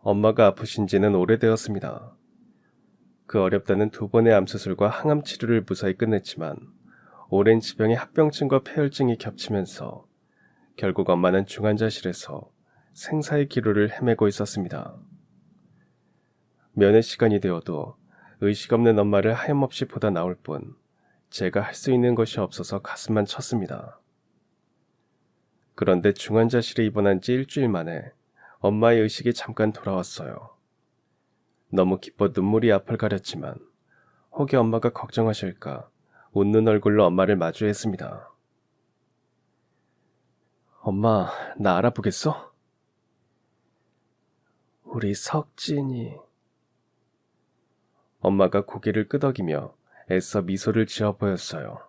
엄마가 아프신 지는 오래되었습니다. 그 어렵다는 두 번의 암수술과 항암 치료를 무사히 끝냈지만 오랜 지병의 합병증과 폐혈증이 겹치면서 결국 엄마는 중환자실에서 생사의 기로를 헤매고 있었습니다. 면회 시간이 되어도 의식 없는 엄마를 하염없이 보다 나올 뿐 제가 할 수 있는 것이 없어서 가슴만 쳤습니다. 그런데 중환자실에 입원한 지 일주일 만에 엄마의 의식이 잠깐 돌아왔어요. 너무 기뻐 눈물이 앞을 가렸지만 혹여 엄마가 걱정하실까 웃는 얼굴로 엄마를 마주했습니다. 엄마, 나 알아보겠어? 우리 석진이. 엄마가 고개를 끄덕이며 애써 미소를 지어 보였어요.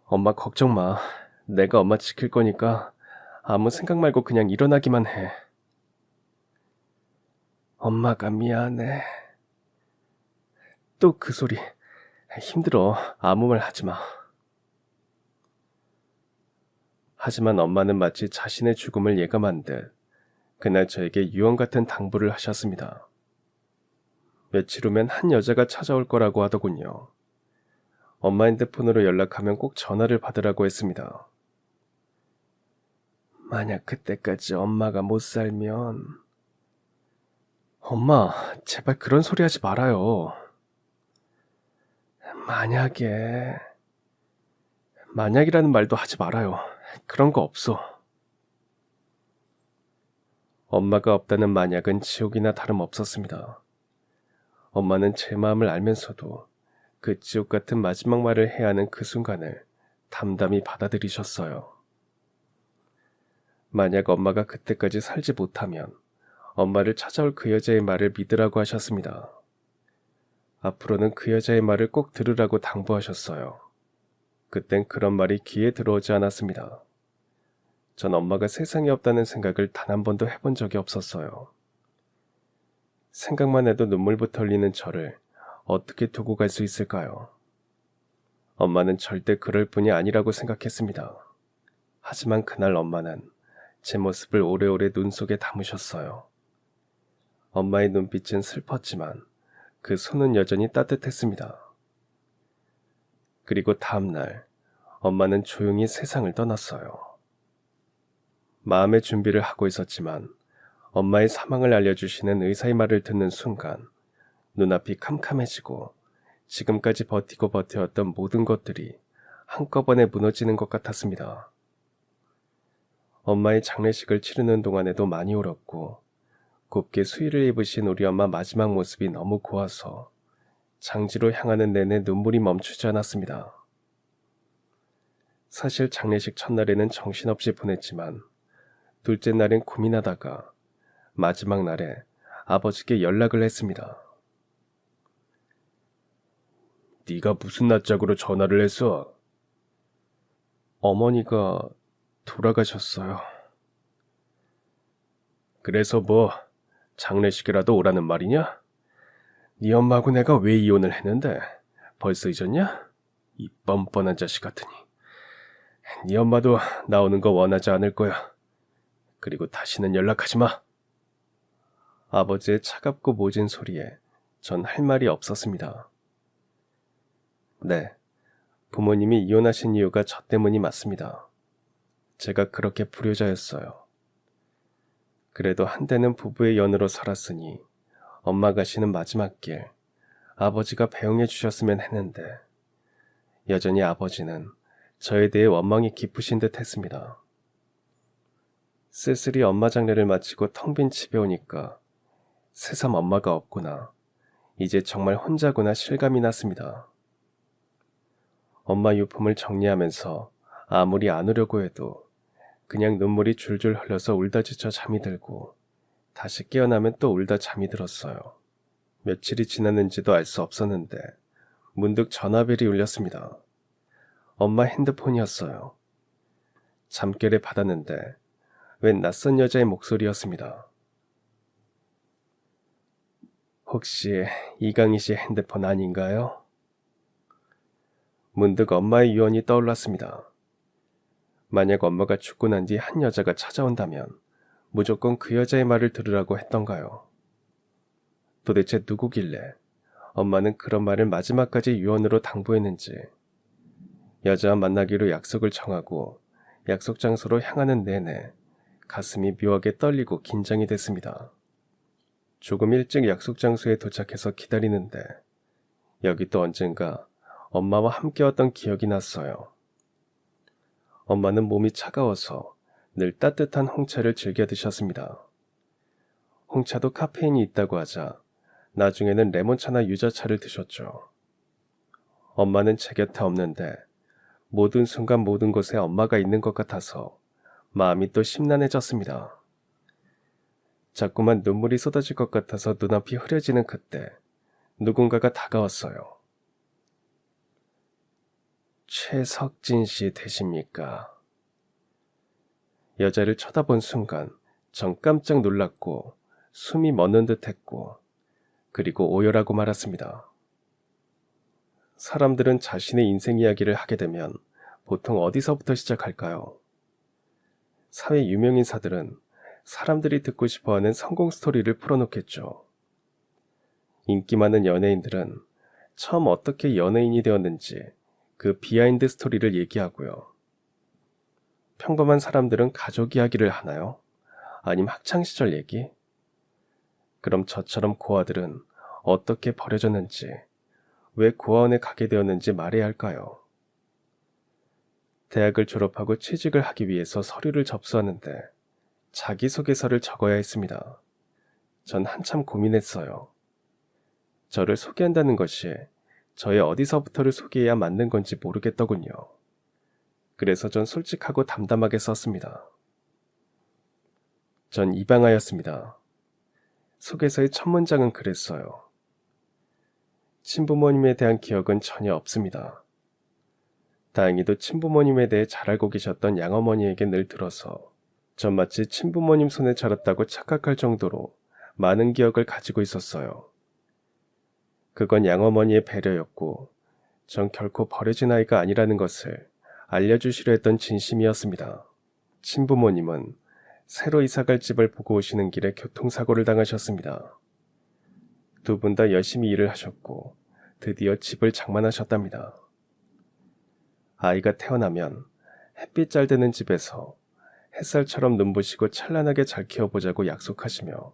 엄마 걱정 마. 내가 엄마 지킬 거니까 아무 생각 말고 그냥 일어나기만 해. 엄마가 미안해. 또 그 소리. 힘들어. 아무 말 하지 마. 하지만 엄마는 마치 자신의 죽음을 예감한 듯 그날 저에게 유언 같은 당부를 하셨습니다. 며칠 후면 한 여자가 찾아올 거라고 하더군요. 엄마 핸드폰으로 연락하면 꼭 전화를 받으라고 했습니다. 만약 그때까지 엄마가 못 살면... 엄마, 제발 그런 소리 하지 말아요. 만약이라는 말도 하지 말아요. 그런 거 없어. 엄마가 없다는 만약은 지옥이나 다름없었습니다. 엄마는 제 마음을 알면서도 그 지옥 같은 마지막 말을 해야 하는 그 순간을 담담히 받아들이셨어요. 만약 엄마가 그때까지 살지 못하면 엄마를 찾아올 그 여자의 말을 믿으라고 하셨습니다. 앞으로는 그 여자의 말을 꼭 들으라고 당부하셨어요. 그땐 그런 말이 귀에 들어오지 않았습니다. 전 엄마가 세상에 없다는 생각을 단 한 번도 해본 적이 없었어요. 생각만 해도 눈물부터 흘리는 저를 어떻게 두고 갈 수 있을까요? 엄마는 절대 그럴 뿐이 아니라고 생각했습니다. 하지만 그날 엄마는 제 모습을 오래오래 눈 속에 담으셨어요. 엄마의 눈빛은 슬펐지만 그 손은 여전히 따뜻했습니다. 그리고 다음날 엄마는 조용히 세상을 떠났어요. 마음의 준비를 하고 있었지만 엄마의 사망을 알려주시는 의사의 말을 듣는 순간 눈앞이 캄캄해지고 지금까지 버티고 버텨왔던 모든 것들이 한꺼번에 무너지는 것 같았습니다. 엄마의 장례식을 치르는 동안에도 많이 울었고 곱게 수의를 입으신 우리 엄마 마지막 모습이 너무 고와서 장지로 향하는 내내 눈물이 멈추지 않았습니다. 사실 장례식 첫날에는 정신없이 보냈지만 둘째 날엔 고민하다가 마지막 날에 아버지께 연락을 했습니다. 네가 무슨 낯짝으로 전화를 했어? 어머니가 돌아가셨어요. 그래서 뭐 장례식이라도 오라는 말이냐? 네 엄마하고 내가 왜 이혼을 했는데 벌써 잊었냐? 이 뻔뻔한 자식 같으니. 네 엄마도 나 오는 거 원하지 않을 거야. 그리고 다시는 연락하지 마. 아버지의 차갑고 모진 소리에 전 할 말이 없었습니다. 네, 부모님이 이혼하신 이유가 저 때문이 맞습니다. 제가 그렇게 불효자였어요. 그래도 한때는 부부의 연으로 살았으니 엄마 가시는 마지막 길 아버지가 배웅해 주셨으면 했는데 여전히 아버지는 저에 대해 원망이 깊으신 듯 했습니다. 쓸쓸히 엄마 장례를 마치고 텅 빈 집에 오니까 새삼 엄마가 없구나. 이제 정말 혼자구나 실감이 났습니다. 엄마 유품을 정리하면서 아무리 안 우려고 해도 그냥 눈물이 줄줄 흘러서 울다 지쳐 잠이 들고 다시 깨어나면 또 울다 잠이 들었어요. 며칠이 지났는지도 알 수 없었는데 문득 전화벨이 울렸습니다. 엄마 핸드폰이었어요. 잠결에 받았는데 웬 낯선 여자의 목소리였습니다. 혹시 이강희 씨 핸드폰 아닌가요? 문득 엄마의 유언이 떠올랐습니다. 만약 엄마가 죽고 난 뒤 한 여자가 찾아온다면 무조건 그 여자의 말을 들으라고 했던가요? 도대체 누구길래 엄마는 그런 말을 마지막까지 유언으로 당부했는지. 여자와 만나기로 약속을 정하고 약속 장소로 향하는 내내 가슴이 묘하게 떨리고 긴장이 됐습니다. 조금 일찍 약속 장소에 도착해서 기다리는데 여기 또 언젠가 엄마와 함께 왔던 기억이 났어요. 엄마는 몸이 차가워서 늘 따뜻한 홍차를 즐겨 드셨습니다. 홍차도 카페인이 있다고 하자 나중에는 레몬차나 유자차를 드셨죠. 엄마는 제 곁에 없는데 모든 순간 모든 곳에 엄마가 있는 것 같아서 마음이 또 심란해졌습니다. 자꾸만 눈물이 쏟아질 것 같아서 눈앞이 흐려지는 그때 누군가가 다가왔어요. 최석진 씨 되십니까? 여자를 쳐다본 순간 전 깜짝 놀랐고 숨이 멎는 듯 했고 그리고 오열하고 말았습니다. 사람들은 자신의 인생 이야기를 하게 되면 보통 어디서부터 시작할까요? 사회 유명인사들은 사람들이 듣고 싶어하는 성공 스토리를 풀어놓겠죠. 인기 많은 연예인들은 처음 어떻게 연예인이 되었는지 그 비하인드 스토리를 얘기하고요. 평범한 사람들은 가족 이야기를 하나요? 아니면 학창시절 얘기? 그럼 저처럼 고아들은 어떻게 버려졌는지, 왜 고아원에 가게 되었는지 말해야 할까요? 대학을 졸업하고 취직을 하기 위해서 서류를 접수하는데 자기소개서를 적어야 했습니다. 전 한참 고민했어요. 저를 소개한다는 것이 저의 어디서부터를 소개해야 맞는 건지 모르겠더군요. 그래서 전 솔직하고 담담하게 썼습니다. 전 입양하였습니다. 소개서의 첫 문장은 그랬어요. 친부모님에 대한 기억은 전혀 없습니다. 다행히도 친부모님에 대해 잘 알고 계셨던 양어머니에게 늘 들어서 전 마치 친부모님 손에 자랐다고 착각할 정도로 많은 기억을 가지고 있었어요. 그건 양어머니의 배려였고 전 결코 버려진 아이가 아니라는 것을 알려주시려 했던 진심이었습니다. 친부모님은 새로 이사갈 집을 보고 오시는 길에 교통사고를 당하셨습니다. 두 분 다 열심히 일을 하셨고 드디어 집을 장만하셨답니다. 아이가 태어나면 햇빛 잘 드는 집에서 햇살처럼 눈부시고 찬란하게 잘 키워보자고 약속하시며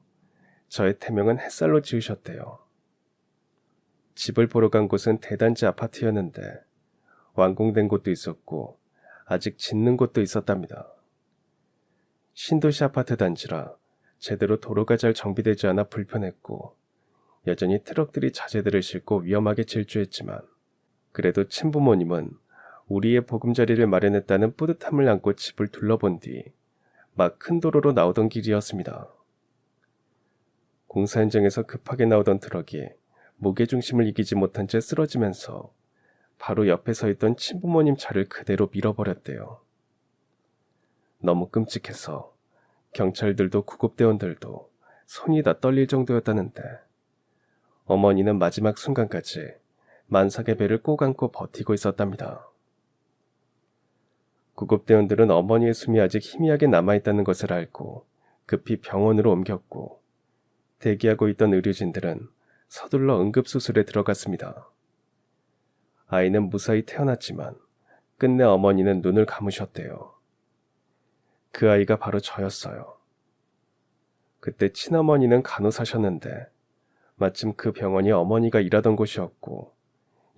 저의 태명은 햇살로 지으셨대요. 집을 보러 간 곳은 대단지 아파트였는데 완공된 곳도 있었고 아직 짓는 곳도 있었답니다. 신도시 아파트 단지라 제대로 도로가 잘 정비되지 않아 불편했고 여전히 트럭들이 자재들을 싣고 위험하게 질주했지만 그래도 친부모님은 우리의 보금자리를 마련했다는 뿌듯함을 안고 집을 둘러본 뒤 막 큰 도로로 나오던 길이었습니다. 공사 현장에서 급하게 나오던 트럭이 무게중심을 이기지 못한 채 쓰러지면서 바로 옆에 서 있던 친부모님 차를 그대로 밀어버렸대요. 너무 끔찍해서 경찰들도 구급대원들도 손이 다 떨릴 정도였다는데 어머니는 마지막 순간까지 만삭의 배를 꼭 안고 버티고 있었답니다. 구급대원들은 어머니의 숨이 아직 희미하게 남아있다는 것을 알고 급히 병원으로 옮겼고 대기하고 있던 의료진들은 서둘러 응급수술에 들어갔습니다. 아이는 무사히 태어났지만 끝내 어머니는 눈을 감으셨대요. 그 아이가 바로 저였어요. 그때 친어머니는 간호사셨는데 마침 그 병원이 어머니가 일하던 곳이었고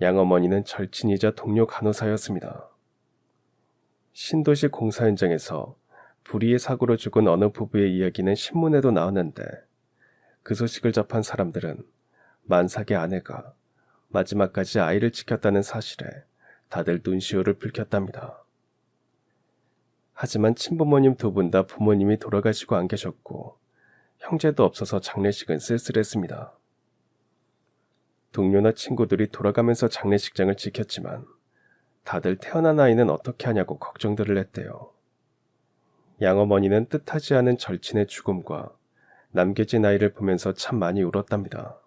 양어머니는 절친이자 동료 간호사였습니다. 신도시 공사 현장에서 불의의 사고로 죽은 어느 부부의 이야기는 신문에도 나왔는데 그 소식을 접한 사람들은 만삭의 아내가 마지막까지 아이를 지켰다는 사실에 다들 눈시울을 붉혔답니다. 하지만 친부모님 두 분 다 부모님이 돌아가시고 안 계셨고 형제도 없어서 장례식은 쓸쓸했습니다. 동료나 친구들이 돌아가면서 장례식장을 지켰지만 다들 태어난 아이는 어떻게 하냐고 걱정들을 했대요. 양어머니는 뜻하지 않은 절친의 죽음과 남겨진 아이를 보면서 참 많이 울었답니다.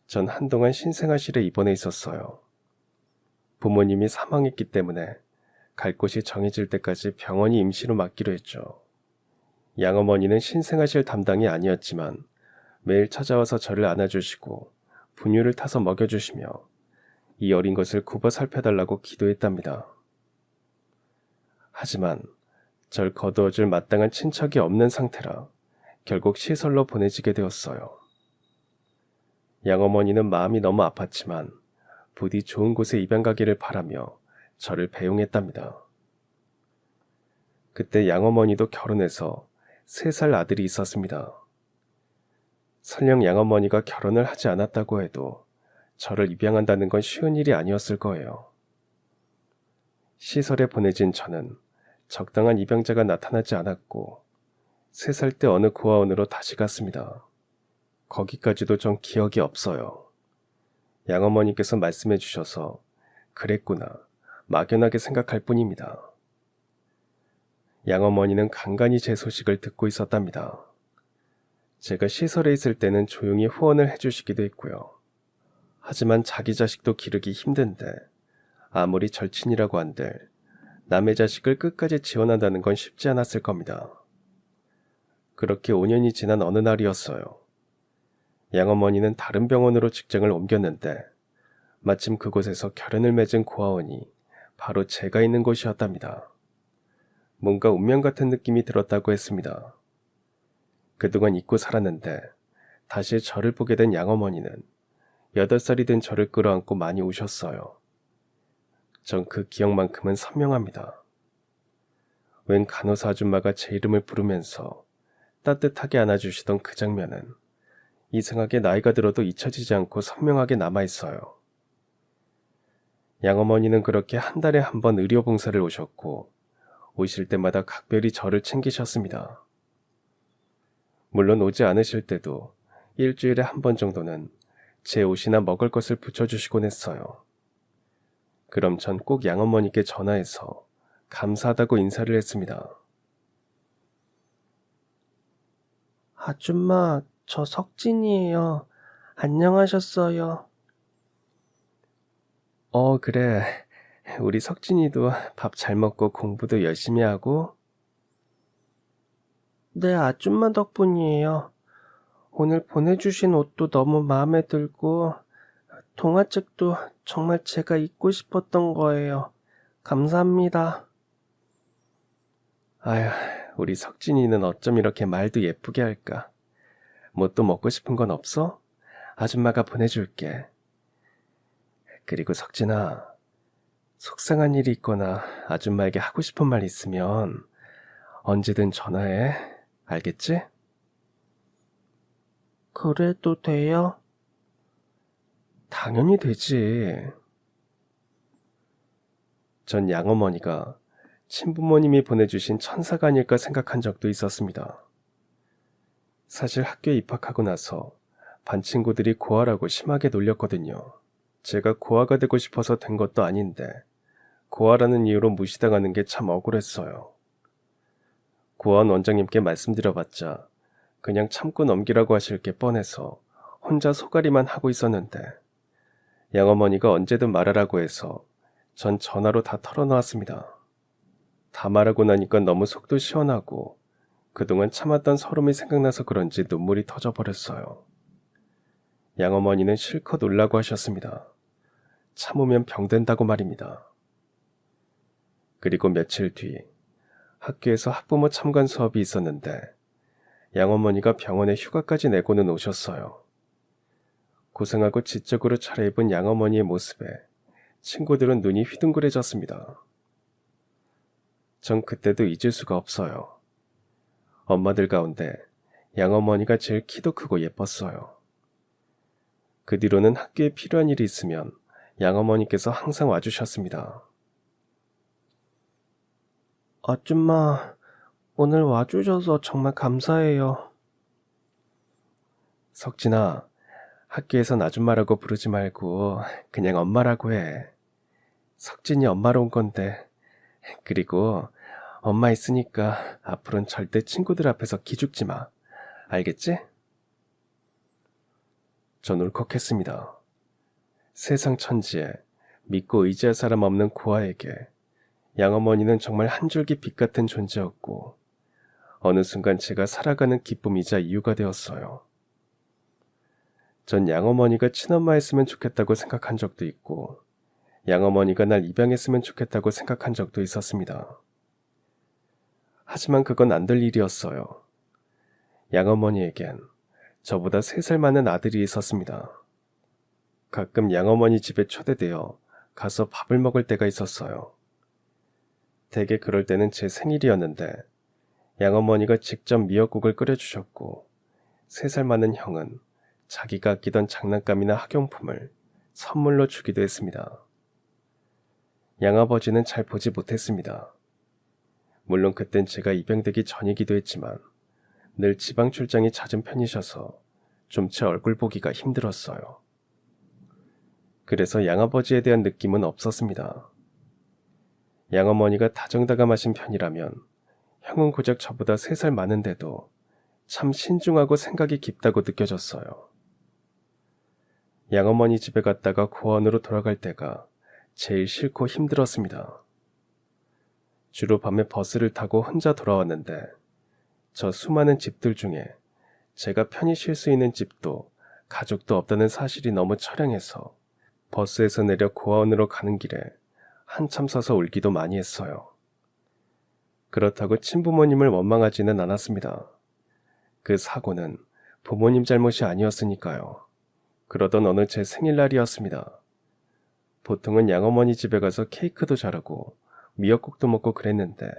전 한동안 신생아실에 입원해 있었어요. 부모님이 사망했기 때문에 갈 곳이 정해질 때까지 병원이 임시로 맡기로 했죠. 양어머니는 신생아실 담당이 아니었지만 매일 찾아와서 저를 안아주시고 분유를 타서 먹여주시며 이 어린 것을 굽어 살펴달라고 기도했답니다. 하지만 절 거두어줄 마땅한 친척이 없는 상태라 결국 시설로 보내지게 되었어요. 양어머니는 마음이 너무 아팠지만 부디 좋은 곳에 입양 가기를 바라며 저를 배웅했답니다. 그때 양어머니도 결혼해서 3살 아들이 있었습니다. 설령 양어머니가 결혼을 하지 않았다고 해도 저를 입양한다는 건 쉬운 일이 아니었을 거예요. 시설에 보내진 저는 적당한 입양자가 나타나지 않았고 3살 때 어느 고아원으로 다시 갔습니다. 거기까지도 전 기억이 없어요. 양어머니께서 말씀해 주셔서 그랬구나 막연하게 생각할 뿐입니다. 양어머니는 간간히 제 소식을 듣고 있었답니다. 제가 시설에 있을 때는 조용히 후원을 해주시기도 했고요. 하지만 자기 자식도 기르기 힘든데 아무리 절친이라고 한들 남의 자식을 끝까지 지원한다는 건 쉽지 않았을 겁니다. 그렇게 5년이 지난 어느 날이었어요. 양어머니는 다른 병원으로 직장을 옮겼는데 마침 그곳에서 결연을 맺은 고아원이 바로 제가 있는 곳이었답니다. 뭔가 운명 같은 느낌이 들었다고 했습니다. 그동안 잊고 살았는데 다시 저를 보게 된 양어머니는 8살이 된 저를 끌어안고 많이 우셨어요. 전 그 기억만큼은 선명합니다. 웬 간호사 아줌마가 제 이름을 부르면서 따뜻하게 안아주시던 그 장면은 이상하게 나이가 들어도 잊혀지지 않고 선명하게 남아있어요. 양어머니는 그렇게 한 달에 한 번 의료봉사를 오셨고 오실 때마다 각별히 저를 챙기셨습니다. 물론 오지 않으실 때도 일주일에 한 번 정도는 제 옷이나 먹을 것을 붙여주시곤 했어요. 그럼 전 꼭 양어머니께 전화해서 감사하다고 인사를 했습니다. 아줌마, 저 석진이에요. 안녕하셨어요. 그래. 우리 석진이도 밥 잘 먹고 공부도 열심히 하고? 네, 아줌마 덕분이에요. 오늘 보내주신 옷도 너무 마음에 들고 동화책도 정말 제가 읽고 싶었던 거예요. 감사합니다. 아휴, 우리 석진이는 어쩜 이렇게 말도 예쁘게 할까? 뭐 또 먹고 싶은 건 없어? 아줌마가 보내줄게. 그리고 석진아, 속상한 일이 있거나 아줌마에게 하고 싶은 말 있으면 언제든 전화해. 알겠지? 그래도 돼요? 당연히 되지. 전 양어머니가 친부모님이 보내주신 천사가 아닐까 생각한 적도 있었습니다. 사실 학교에 입학하고 나서 반 친구들이 고아라고 심하게 놀렸거든요. 제가 고아가 되고 싶어서 된 것도 아닌데 고아라는 이유로 무시당하는 게 참 억울했어요. 고아원 원장님께 말씀드려봤자 그냥 참고 넘기라고 하실 게 뻔해서 혼자 소가리만 하고 있었는데 양어머니가 언제든 말하라고 해서 전 전화로 다 털어놓았습니다. 다 말하고 나니까 너무 속도 시원하고 그동안 참았던 서름이 생각나서 그런지 눈물이 터져버렸어요. 양어머니는 실컷 울라고 하셨습니다. 참으면 병된다고 말입니다. 그리고 며칠 뒤 학교에서 학부모 참관 수업이 있었는데 양어머니가 병원에 휴가까지 내고는 오셨어요. 고생하고 지적으로 차려입은 양어머니의 모습에 친구들은 눈이 휘둥그레졌습니다. 전 그때도 잊을 수가 없어요. 엄마들 가운데 양어머니가 제일 키도 크고 예뻤어요. 그 뒤로는 학교에 필요한 일이 있으면 양어머니께서 항상 와주셨습니다. 아줌마, 오늘 와주셔서 정말 감사해요. 석진아, 학교에선 아줌마라고 부르지 말고 그냥 엄마라고 해. 석진이 엄마로 온 건데. 그리고 엄마 있으니까 앞으로는 절대 친구들 앞에서 기죽지 마. 알겠지? 전 울컥했습니다. 세상 천지에 믿고 의지할 사람 없는 고아에게 양어머니는 정말 한 줄기 빛 같은 존재였고 어느 순간 제가 살아가는 기쁨이자 이유가 되었어요. 전 양어머니가 친엄마였으면 좋겠다고 생각한 적도 있고, 양어머니가 날 입양했으면 좋겠다고 생각한 적도 있었습니다. 하지만 그건 안 될 일이었어요. 양어머니에겐 저보다 3살 많은 아들이 있었습니다. 가끔 양어머니 집에 초대되어 가서 밥을 먹을 때가 있었어요. 대개 그럴 때는 제 생일이었는데 양어머니가 직접 미역국을 끓여주셨고 3살 많은 형은 자기가 아끼던 장난감이나 학용품을 선물로 주기도 했습니다. 양아버지는 잘 보지 못했습니다. 물론 그땐 제가 입양되기 전이기도 했지만 늘 지방 출장이 잦은 편이셔서 좀 제 얼굴 보기가 힘들었어요. 그래서 양아버지에 대한 느낌은 없었습니다. 양어머니가 다정다감하신 편이라면 형은 고작 저보다 3살 많은데도 참 신중하고 생각이 깊다고 느껴졌어요. 양어머니 집에 갔다가 고원으로 돌아갈 때가 제일 싫고 힘들었습니다. 주로 밤에 버스를 타고 혼자 돌아왔는데 저 수많은 집들 중에 제가 편히 쉴 수 있는 집도 가족도 없다는 사실이 너무 처량해서 버스에서 내려 고아원으로 가는 길에 한참 서서 울기도 많이 했어요. 그렇다고 친부모님을 원망하지는 않았습니다. 그 사고는 부모님 잘못이 아니었으니까요. 그러던 어느 제 생일날이었습니다. 보통은 양어머니 집에 가서 케이크도 자르고 미역국도 먹고 그랬는데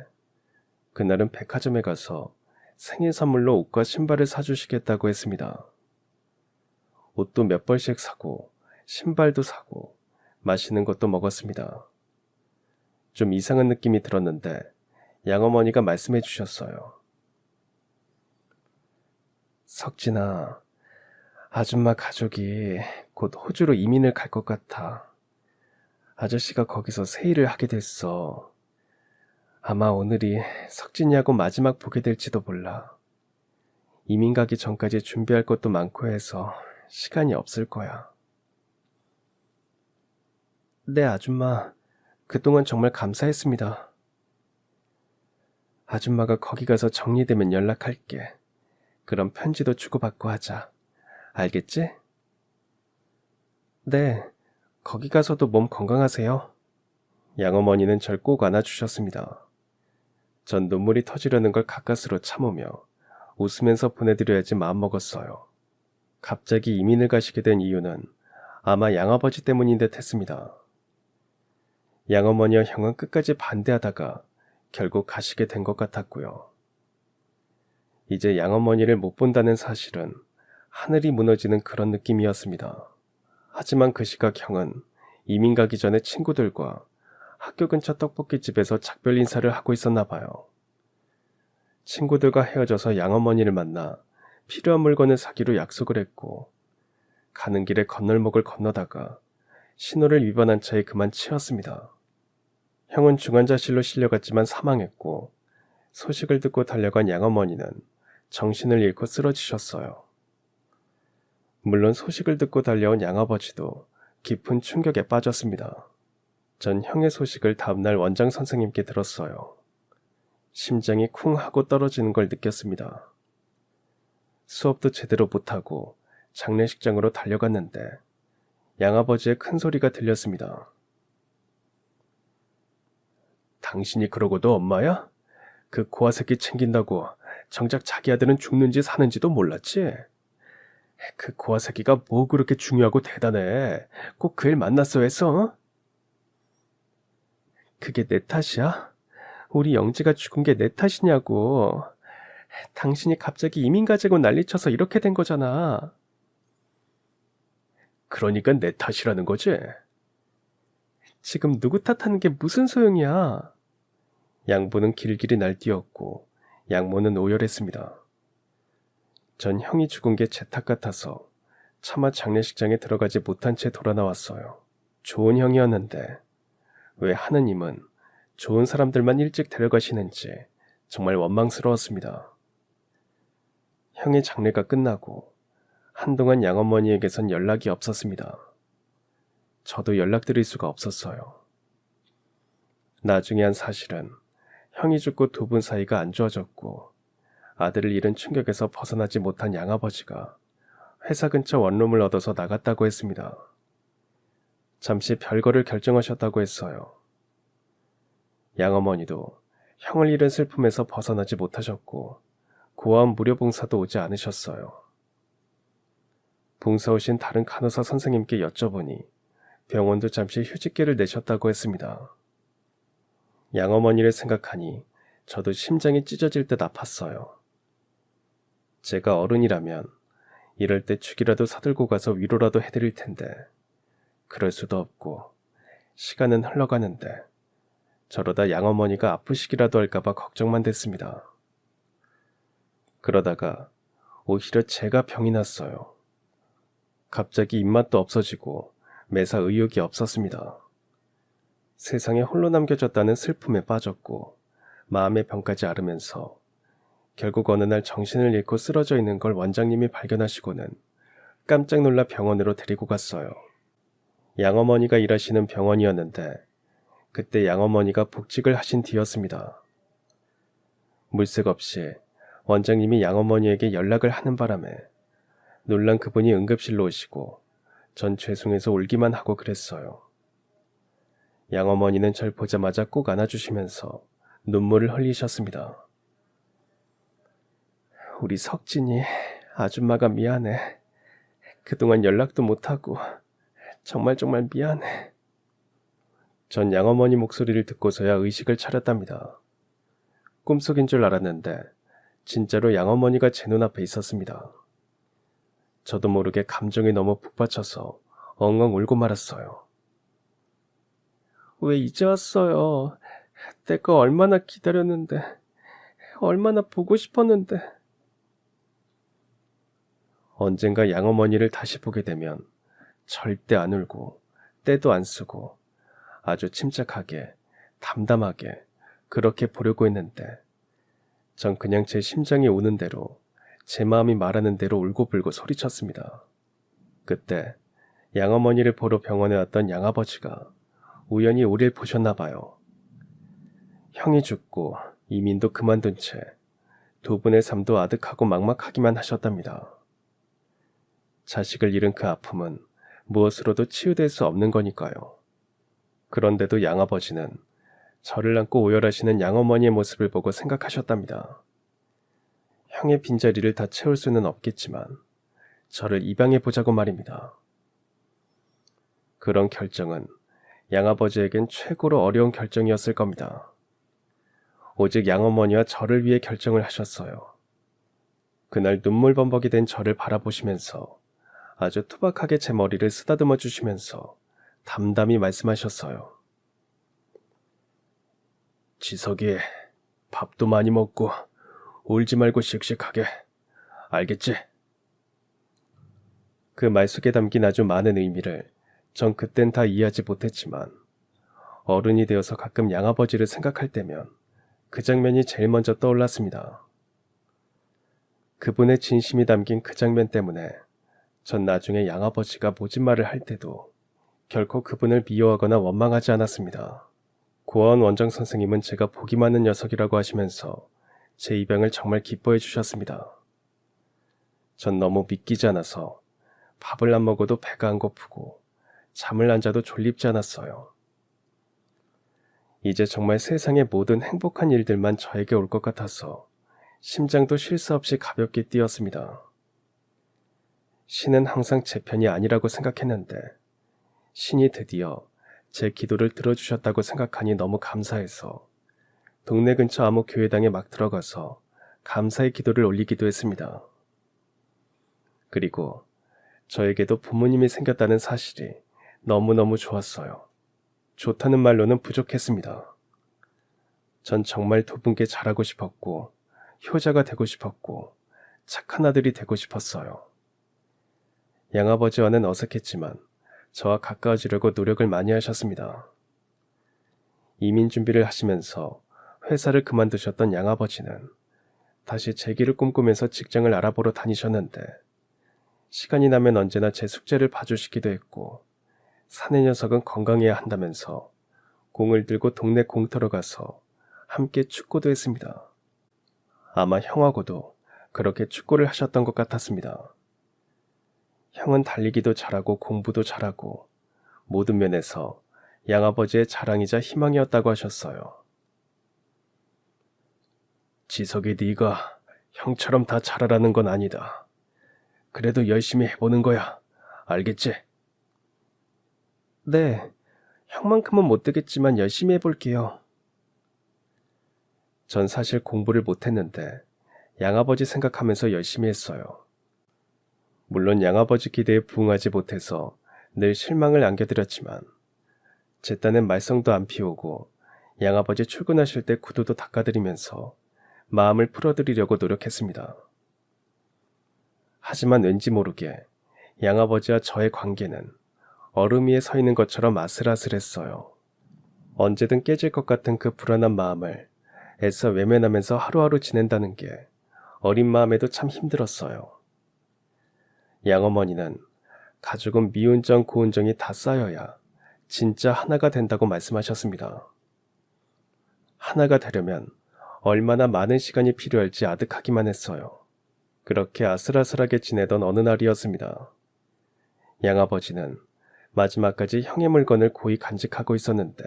그날은 백화점에 가서 생일 선물로 옷과 신발을 사주시겠다고 했습니다. 옷도 몇 벌씩 사고 신발도 사고 맛있는 것도 먹었습니다. 좀 이상한 느낌이 들었는데 양어머니가 말씀해 주셨어요. 석진아, 아줌마 가족이 곧 호주로 이민을 갈 것 같아. 아저씨가 거기서 세일을 하게 됐어. 아마 오늘이 석진이하고 마지막 보게 될지도 몰라. 이민 가기 전까지 준비할 것도 많고 해서 시간이 없을 거야. 네, 아줌마. 그동안 정말 감사했습니다. 아줌마가 거기 가서 정리되면 연락할게. 그럼 편지도 주고받고 하자. 알겠지? 네, 거기 가서도 몸 건강하세요. 양어머니는 절 꼭 안아주셨습니다. 전 눈물이 터지려는 걸 가까스로 참으며 웃으면서 보내드려야지 마음먹었어요. 갑자기 이민을 가시게 된 이유는 아마 양아버지 때문인 듯 했습니다. 양어머니와 형은 끝까지 반대하다가 결국 가시게 된 것 같았고요. 이제 양어머니를 못 본다는 사실은 하늘이 무너지는 그런 느낌이었습니다. 하지만 그 시각 형은 이민 가기 전에 친구들과 학교 근처 떡볶이집에서 작별 인사를 하고 있었나 봐요. 친구들과 헤어져서 양어머니를 만나 필요한 물건을 사기로 약속을 했고 가는 길에 건널목을 건너다가 신호를 위반한 차에 그만 치였습니다. 형은 중환자실로 실려갔지만 사망했고 소식을 듣고 달려간 양어머니는 정신을 잃고 쓰러지셨어요. 물론 소식을 듣고 달려온 양아버지도 깊은 충격에 빠졌습니다. 전 형의 소식을 다음날 원장 선생님께 들었어요. 심장이 쿵 하고 떨어지는 걸 느꼈습니다. 수업도 제대로 못하고 장례식장으로 달려갔는데 양아버지의 큰 소리가 들렸습니다. 당신이 그러고도 엄마야? 그 고아 새끼 챙긴다고 정작 자기 아들은 죽는지 사는지도 몰랐지? 그 고아 새끼가 뭐 그렇게 중요하고 대단해? 꼭 그 일 만났어 했어? 그게 내 탓이야? 우리 영지가 죽은 게 내 탓이냐고. 당신이 갑자기 이민 가지고 난리쳐서 이렇게 된 거잖아. 그러니까 내 탓이라는 거지? 지금 누구 탓하는 게 무슨 소용이야? 양부는 길길이 날뛰었고 양모는 오열했습니다. 전 형이 죽은 게 제 탓 같아서 차마 장례식장에 들어가지 못한 채 돌아 나왔어요. 좋은 형이었는데 왜 하느님은 좋은 사람들만 일찍 데려가시는지 정말 원망스러웠습니다. 형의 장례가 끝나고 한동안 양어머니에게선 연락이 없었습니다. 저도 연락드릴 수가 없었어요. 나중에 한 사실은 형이 죽고 두 분 사이가 안 좋아졌고 아들을 잃은 충격에서 벗어나지 못한 양아버지가 회사 근처 원룸을 얻어서 나갔다고 했습니다. 잠시 별거를 결정하셨다고 했어요. 양어머니도 형을 잃은 슬픔에서 벗어나지 못하셨고 고아원 무료 봉사도 오지 않으셨어요. 봉사 오신 다른 간호사 선생님께 여쭤보니 병원도 잠시 휴직계를 내셨다고 했습니다. 양어머니를 생각하니 저도 심장이 찢어질 듯 아팠어요. 제가 어른이라면 이럴 때 죽이라도 사들고 가서 위로라도 해드릴 텐데 그럴 수도 없고 시간은 흘러가는데 저러다 양어머니가 아프시기라도 할까봐 걱정만 됐습니다. 그러다가 오히려 제가 병이 났어요. 갑자기 입맛도 없어지고 매사 의욕이 없었습니다. 세상에 홀로 남겨졌다는 슬픔에 빠졌고 마음의 병까지 앓으면서 결국 어느 날 정신을 잃고 쓰러져 있는 걸 원장님이 발견하시고는 깜짝 놀라 병원으로 데리고 갔어요. 양어머니가 일하시는 병원이었는데 그때 양어머니가 복직을 하신 뒤였습니다. 물색 없이 원장님이 양어머니에게 연락을 하는 바람에 놀란 그분이 응급실로 오시고 전 죄송해서 울기만 하고 그랬어요. 양어머니는 절 보자마자 꼭 안아주시면서 눈물을 흘리셨습니다. 우리 석진이 아줌마가 미안해. 그동안 연락도 못하고 정말 미안해. 전 양어머니 목소리를 듣고서야 의식을 차렸답니다. 꿈속인 줄 알았는데 진짜로 양어머니가 제 눈앞에 있었습니다. 저도 모르게 감정이 너무 북받쳐서 엉엉 울고 말았어요. 왜 이제 왔어요? 내가 얼마나 기다렸는데, 얼마나 보고 싶었는데. 언젠가 양어머니를 다시 보게 되면 절대 안 울고 떼도 안 쓰고 아주 침착하게 담담하게 그렇게 보려고 했는데 전 그냥 제 심장이 우는 대로 제 마음이 말하는 대로 울고불고 소리쳤습니다. 그때 양어머니를 보러 병원에 왔던 양아버지가 우연히 우릴 보셨나 봐요. 형이 죽고 이민도 그만둔 채 두 분의 삶도 아득하고 막막하기만 하셨답니다. 자식을 잃은 그 아픔은 무엇으로도 치유될 수 없는 거니까요. 그런데도 양아버지는 저를 안고 오열하시는 양어머니의 모습을 보고 생각하셨답니다. 형의 빈자리를 다 채울 수는 없겠지만 저를 입양해 보자고 말입니다. 그런 결정은 양아버지에겐 최고로 어려운 결정이었을 겁니다. 오직 양어머니와 저를 위해 결정을 하셨어요. 그날 눈물범벅이 된 저를 바라보시면서 아주 투박하게 제 머리를 쓰다듬어 주시면서 담담히 말씀하셨어요. 지석이, 밥도 많이 먹고 울지 말고 씩씩하게, 알겠지? 그 말 속에 담긴 아주 많은 의미를 전 그땐 다 이해하지 못했지만 어른이 되어서 가끔 양아버지를 생각할 때면 그 장면이 제일 먼저 떠올랐습니다. 그분의 진심이 담긴 그 장면 때문에 전 나중에 양아버지가 모진 말을 할 때도 결코 그분을 미워하거나 원망하지 않았습니다. 고아원 원장 선생님은 제가 복이 많은 녀석이라고 하시면서 제 입양을 정말 기뻐해 주셨습니다. 전 너무 믿기지 않아서 밥을 안 먹어도 배가 안 고프고 잠을 안 자도 졸립지 않았어요. 이제 정말 세상의 모든 행복한 일들만 저에게 올 것 같아서 심장도 쉴 새 없이 가볍게 뛰었습니다. 신은 항상 제 편이 아니라고 생각했는데 신이 드디어 제 기도를 들어주셨다고 생각하니 너무 감사해서 동네 근처 아무 교회당에 막 들어가서 감사의 기도를 올리기도 했습니다. 그리고 저에게도 부모님이 생겼다는 사실이 너무너무 좋았어요. 좋다는 말로는 부족했습니다. 전 정말 두 분께 잘하고 싶었고 효자가 되고 싶었고 착한 아들이 되고 싶었어요. 양아버지와는 어색했지만 저와 가까워지려고 노력을 많이 하셨습니다. 이민 준비를 하시면서 회사를 그만두셨던 양아버지는 다시 재기를 꿈꾸면서 직장을 알아보러 다니셨는데 시간이 나면 언제나 제 숙제를 봐주시기도 했고 사내 녀석은 건강해야 한다면서 공을 들고 동네 공터로 가서 함께 축구도 했습니다. 아마 형하고도 그렇게 축구를 하셨던 것 같았습니다. 형은 달리기도 잘하고 공부도 잘하고 모든 면에서 양아버지의 자랑이자 희망이었다고 하셨어요. 지석이 네가 형처럼 다 잘하라는 건 아니다. 그래도 열심히 해보는 거야. 알겠지? 네, 형만큼은 못 되겠지만 열심히 해볼게요. 전 사실 공부를 못했는데 양아버지 생각하면서 열심히 했어요. 물론 양아버지 기대에 부응하지 못해서 늘 실망을 안겨드렸지만 제 딴엔 말썽도 안 피우고 양아버지 출근하실 때 구두도 닦아드리면서 마음을 풀어드리려고 노력했습니다. 하지만 왠지 모르게 양아버지와 저의 관계는 얼음 위에 서 있는 것처럼 아슬아슬했어요. 언제든 깨질 것 같은 그 불안한 마음을 애써 외면하면서 하루하루 지낸다는 게 어린 마음에도 참 힘들었어요. 양어머니는 가족은 미운 정 고운 정이 다 쌓여야 진짜 하나가 된다고 말씀하셨습니다. 하나가 되려면 얼마나 많은 시간이 필요할지 아득하기만 했어요. 그렇게 아슬아슬하게 지내던 어느 날이었습니다. 양아버지는 마지막까지 형의 물건을 고이 간직하고 있었는데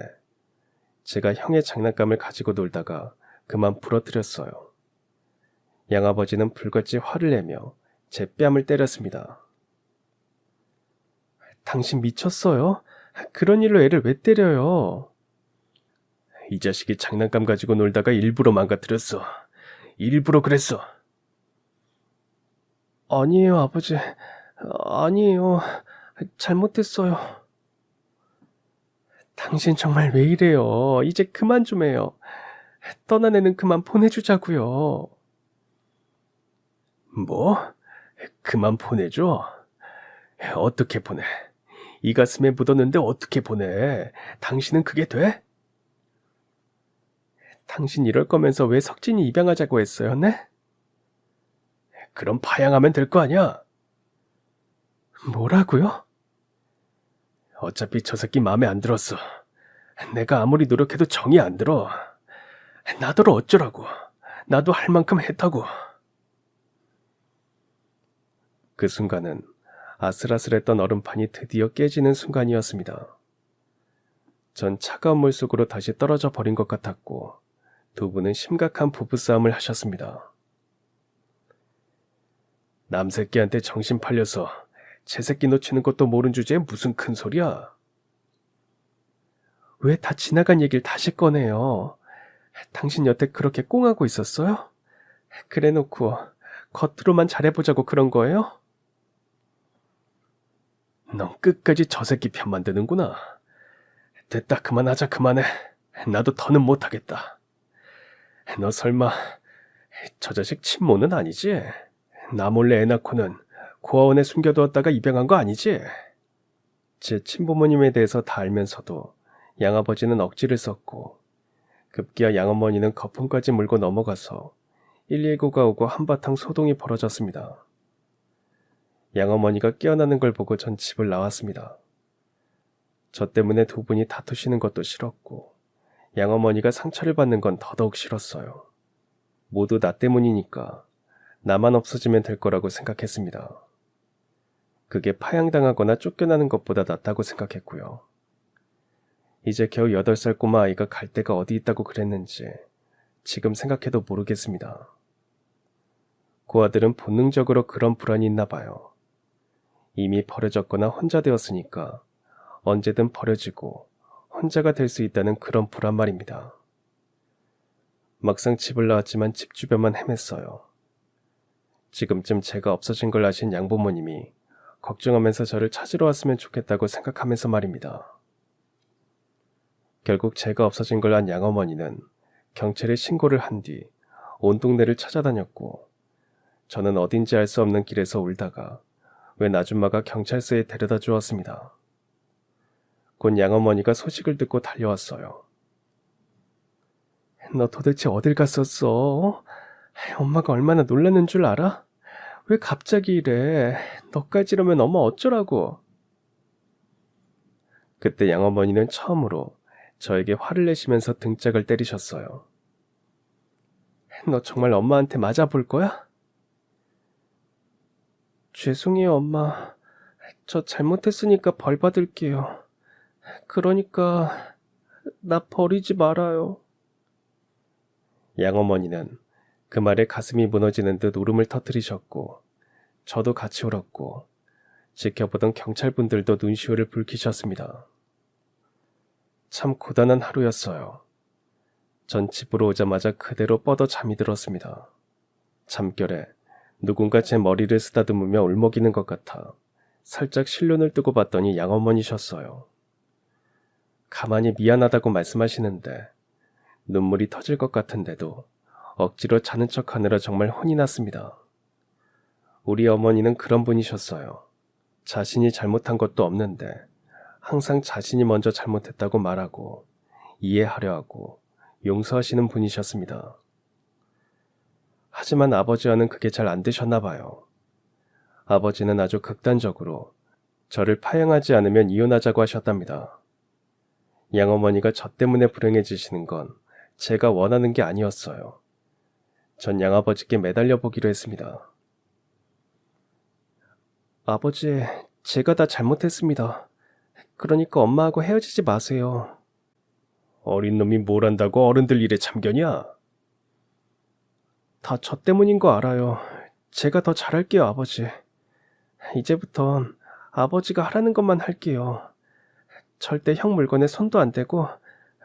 제가 형의 장난감을 가지고 놀다가 그만 부러뜨렸어요. 양아버지는 불같이 화를 내며 제 뺨을 때렸습니다. 당신 미쳤어요? 그런 일로 애를 왜 때려요? 이 자식이 장난감 가지고 놀다가 일부러 망가뜨렸어. 일부러 그랬어. 아니에요, 아버지. 아니에요. 잘못했어요. 당신 정말 왜 이래요? 이제 그만 좀 해요. 떠난 애는 그만 보내주자고요. 뭐? 그만 보내줘? 어떻게 보내? 이 가슴에 묻었는데 어떻게 보내? 당신은 그게 돼? 당신 이럴 거면서 왜 석진이 입양하자고 했어요, 네? 그럼 파양하면 될 거 아니야? 뭐라고요? 어차피 저 새끼 마음에 안 들었어. 내가 아무리 노력해도 정이 안 들어. 나더러 어쩌라고. 나도 할 만큼 했다고. 그 순간은 아슬아슬했던 얼음판이 드디어 깨지는 순간이었습니다. 전 차가운 물 속으로 다시 떨어져 버린 것 같았고 두 분은 심각한 부부싸움을 하셨습니다. 남새끼한테 정신 팔려서 제 새끼 놓치는 것도 모른 주제에 무슨 큰 소리야? 왜 다 지나간 얘기를 다시 꺼내요? 당신 여태 그렇게 꽁하고 있었어요? 그래놓고 겉으로만 잘해보자고 그런 거예요? 넌 끝까지 저 새끼 편만 드는구나. 됐다, 그만하자, 그만해. 나도 더는 못하겠다. 너 설마 저 자식 친모는 아니지? 나 몰래 애 낳고는 고아원에 숨겨두었다가 입양한 거 아니지? 제 친부모님에 대해서 다 알면서도 양아버지는 억지를 썼고 급기야 양어머니는 거품까지 물고 넘어가서 119가 오고 한바탕 소동이 벌어졌습니다. 양어머니가 깨어나는 걸 보고 전 집을 나왔습니다. 저 때문에 두 분이 다투시는 것도 싫었고 양어머니가 상처를 받는 건 더더욱 싫었어요. 모두 나 때문이니까 나만 없어지면 될 거라고 생각했습니다. 그게 파양당하거나 쫓겨나는 것보다 낫다고 생각했고요. 이제 겨우 8살 꼬마 아이가 갈 데가 어디 있다고 그랬는지 지금 생각해도 모르겠습니다. 그 아들은 본능적으로 그런 불안이 있나 봐요. 이미 버려졌거나 혼자 되었으니까 언제든 버려지고 혼자가 될 수 있다는 그런 불안 말입니다. 막상 집을 나왔지만 집 주변만 헤맸어요. 지금쯤 제가 없어진 걸 아신 양부모님이 걱정하면서 저를 찾으러 왔으면 좋겠다고 생각하면서 말입니다. 결국 제가 없어진 걸 안 양어머니는 경찰에 신고를 한 뒤 온 동네를 찾아다녔고 저는 어딘지 알 수 없는 길에서 울다가 웬 아줌마가 경찰서에 데려다 주었습니다. 곧 양어머니가 소식을 듣고 달려왔어요. 너 도대체 어딜 갔었어? 엄마가 얼마나 놀랐는 줄 알아? 왜 갑자기 이래? 너까지 이러면 엄마 어쩌라고? 그때 양어머니는 처음으로 저에게 화를 내시면서 등짝을 때리셨어요. 너 정말 엄마한테 맞아볼 거야? 죄송해요, 엄마. 저 잘못했으니까 벌 받을게요. 그러니까 나 버리지 말아요. 양어머니는 그 말에 가슴이 무너지는 듯 울음을 터뜨리셨고 저도 같이 울었고 지켜보던 경찰분들도 눈시울을 붉히셨습니다. 참 고단한 하루였어요. 전 집으로 오자마자 그대로 뻗어 잠이 들었습니다. 잠결에 누군가 제 머리를 쓰다듬으며 울먹이는 것 같아 살짝 실눈을 뜨고 봤더니 양어머니셨어요. 가만히 미안하다고 말씀하시는데 눈물이 터질 것 같은데도 억지로 자는 척하느라 정말 혼이 났습니다. 우리 어머니는 그런 분이셨어요. 자신이 잘못한 것도 없는데 항상 자신이 먼저 잘못했다고 말하고 이해하려 하고 용서하시는 분이셨습니다. 하지만 아버지와는 그게 잘 안 되셨나 봐요. 아버지는 아주 극단적으로 저를 파양하지 않으면 이혼하자고 하셨답니다. 양어머니가 저 때문에 불행해지시는 건 제가 원하는 게 아니었어요. 전 양아버지께 매달려 보기로 했습니다. 아버지, 제가 다 잘못했습니다. 그러니까 엄마하고 헤어지지 마세요. 어린 놈이 뭘 안다고 어른들 일에 참견이야? 다 저 때문인 거 알아요. 제가 더 잘할게요, 아버지. 이제부턴 아버지가 하라는 것만 할게요. 절대 형 물건에 손도 안 대고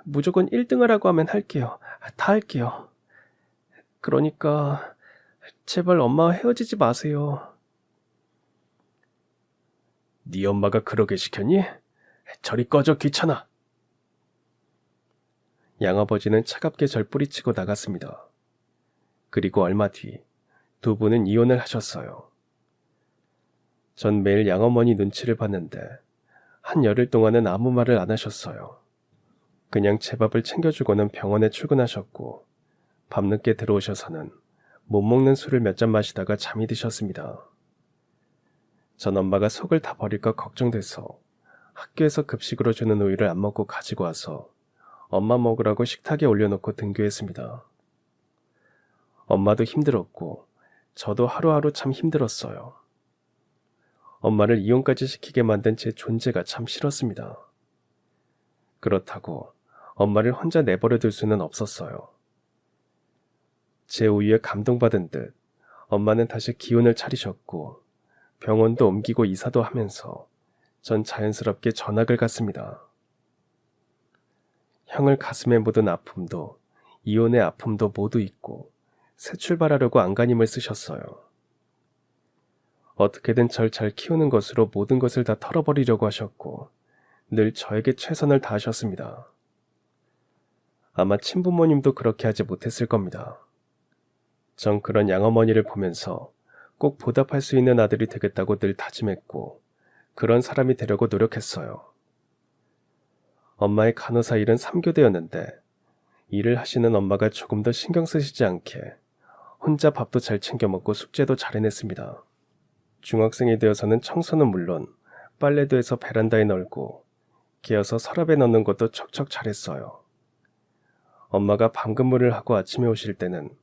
무조건 1등 하라고 하면 할게요. 다 할게요. 그러니까 제발 엄마와 헤어지지 마세요. 네 엄마가 그러게 시켰니? 저리 꺼져, 귀찮아. 양아버지는 차갑게 절 뿌리치고 나갔습니다. 그리고 얼마 뒤 두 분은 이혼을 하셨어요. 전 매일 양어머니 눈치를 봤는데 한 열흘 동안은 아무 말을 안 하셨어요. 그냥 제 밥을 챙겨주고는 병원에 출근하셨고 밤늦게 들어오셔서는 못 먹는 술을 몇 잔 마시다가 잠이 드셨습니다. 전 엄마가 속을 다 버릴까 걱정돼서 학교에서 급식으로 주는 우유를 안 먹고 가지고 와서 엄마 먹으라고 식탁에 올려놓고 등교했습니다. 엄마도 힘들었고 저도 하루하루 참 힘들었어요. 엄마를 이혼까지 시키게 만든 제 존재가 참 싫었습니다. 그렇다고 엄마를 혼자 내버려 둘 수는 없었어요. 제 우유에 감동받은 듯 엄마는 다시 기운을 차리셨고 병원도 옮기고 이사도 하면서 전 자연스럽게 전학을 갔습니다. 형을 가슴에 묻은 아픔도 이혼의 아픔도 모두 잊고 새 출발하려고 안간힘을 쓰셨어요. 어떻게든 절 잘 키우는 것으로 모든 것을 다 털어버리려고 하셨고 늘 저에게 최선을 다하셨습니다. 아마 친부모님도 그렇게 하지 못했을 겁니다. 전 그런 양어머니를 보면서 꼭 보답할 수 있는 아들이 되겠다고 늘 다짐했고 그런 사람이 되려고 노력했어요. 엄마의 간호사 일은 3교대였는데 일을 하시는 엄마가 조금 더 신경 쓰시지 않게 혼자 밥도 잘 챙겨 먹고 숙제도 잘 해냈습니다. 중학생이 되어서는 청소는 물론 빨래도 해서 베란다에 널고 개어서 서랍에 넣는 것도 척척 잘했어요. 엄마가 밤 근무를 하고 아침에 오실 때는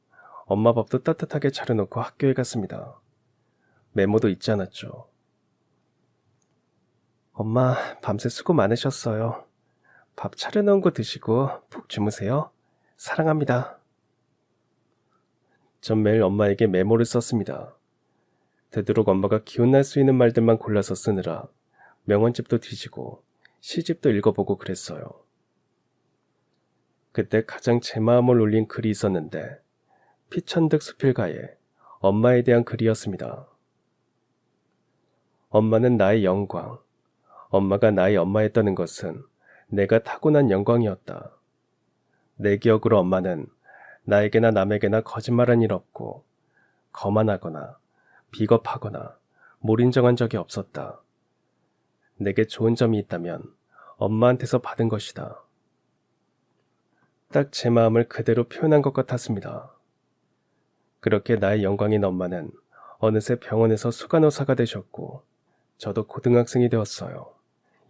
엄마 밥도 따뜻하게 차려놓고 학교에 갔습니다. 메모도 잊지 않았죠. 엄마, 밤새 수고 많으셨어요. 밥 차려놓은 거 드시고 푹 주무세요. 사랑합니다. 전 매일 엄마에게 메모를 썼습니다. 되도록 엄마가 기운날 수 있는 말들만 골라서 쓰느라 명언집도 뒤지고 시집도 읽어보고 그랬어요. 그때 가장 제 마음을 울린 글이 있었는데 피천득 수필가의 엄마에 대한 글이었습니다. 엄마는 나의 영광, 엄마가 나의 엄마였다는 것은 내가 타고난 영광이었다. 내 기억으로 엄마는 나에게나 남에게나 거짓말한 일 없고 거만하거나 비겁하거나 몰인정한 적이 없었다. 내게 좋은 점이 있다면 엄마한테서 받은 것이다. 딱 제 마음을 그대로 표현한 것 같았습니다. 그렇게 나의 영광인 엄마는 어느새 병원에서 수간호사가 되셨고 저도 고등학생이 되었어요.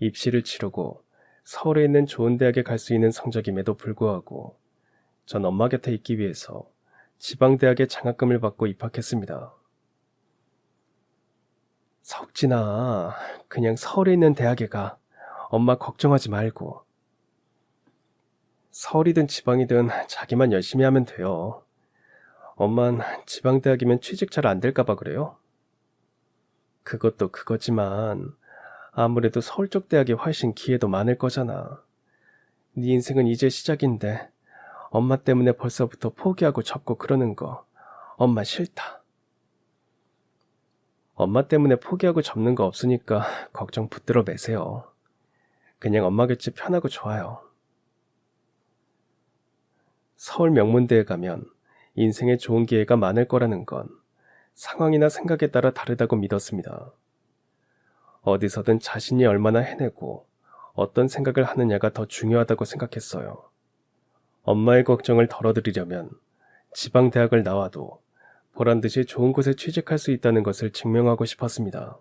입시를 치르고 서울에 있는 좋은 대학에 갈 수 있는 성적임에도 불구하고 전 엄마 곁에 있기 위해서 지방대학에 장학금을 받고 입학했습니다. 석진아, 그냥 서울에 있는 대학에 가. 엄마 걱정하지 말고. 서울이든 지방이든 자기만 열심히 하면 돼요. 엄만 지방대학이면 취직 잘 안 될까 봐 그래요? 그것도 그거지만 아무래도 서울 쪽 대학이 훨씬 기회도 많을 거잖아. 네 인생은 이제 시작인데 엄마 때문에 벌써부터 포기하고 접고 그러는 거 엄마 싫다. 엄마 때문에 포기하고 접는 거 없으니까 걱정 붙들어 매세요. 그냥 엄마 곁이 편하고 좋아요. 서울 명문대에 가면 인생에 좋은 기회가 많을 거라는 건 상황이나 생각에 따라 다르다고 믿었습니다. 어디서든 자신이 얼마나 해내고 어떤 생각을 하느냐가 더 중요하다고 생각했어요. 엄마의 걱정을 덜어드리려면 지방대학을 나와도 보란듯이 좋은 곳에 취직할 수 있다는 것을 증명하고 싶었습니다.